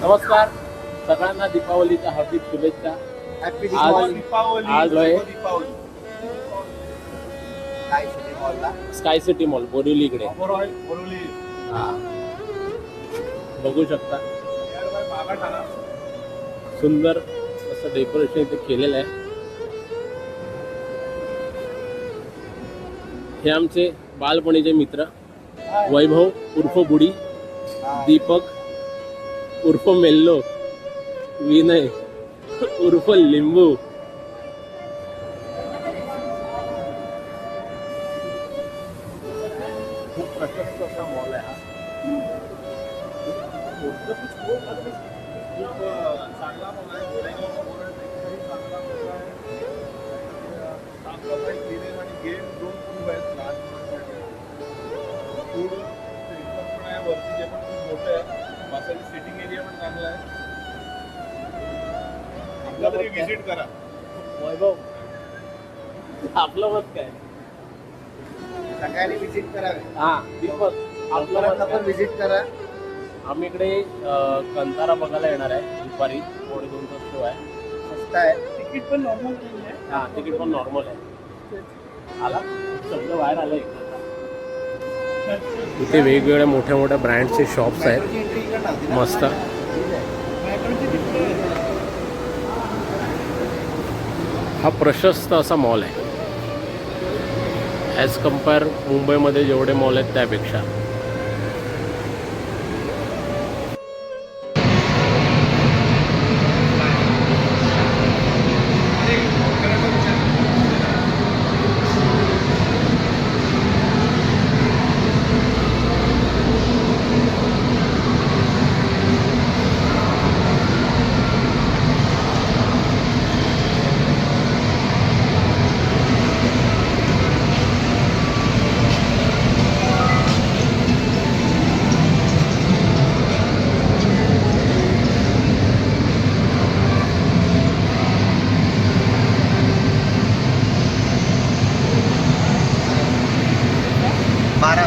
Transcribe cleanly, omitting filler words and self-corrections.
नमस्कार सगळ्यांना दीपावलीच्या हार्दिक शुभेच्छा. हॅपी आज दीपावली. आज आहे दीपावली. काय सिटी मॉलला स्काय सिटी मॉल बोरिवली इकडे. बोरवली. हा बघू शकता मागा टाका. सुंदर असं डेकोरेशन इथे केलेलं आहे. हे आमचे बालपणीचे मित्र वैभव उर्फ बुडी, दीपक उर्फ मेल्लो, विनय उर्फ लिंबू. खूप प्रशस्त असा मॉल आहे हा. चांगला मॉल आहे. गोरेगाव मॉल आहे. चांगला मॉल आहे. साफसफाई केली आणि गेम दोन खूप आहेत लहान मुलांसाठी. फूड एकदम पण आहे. वरती जे पण खूप मोठं आहे. बसायची सिटिंग एरिया पण चांगला आहे. आपला तरी व्हिजिट करा. वैभव आपलं मत काय? सगळ्यांनी व्हिजिट करावे. हा दीपक आपलं मत काय? व्हिजिट करा. आम्ही इकडे कंतारा बघायला येणार आहे दुपारी. 2:30 शो आहे. मस्त आहे. तिकीट पण नॉर्मल आहे. हा तिकीट पण नॉर्मल आहे. आला शब्द बाहेर आला एकदा. इथे वेगवेगळ्या मोठ्या मोठ्या ब्रँडचे शॉप्स आहेत. मस्त हा प्रशस्त असा मॉल आहे ॲज कम्पेअर मुंबईमध्ये जेवढे मॉल आहेत त्यापेक्षा. बारा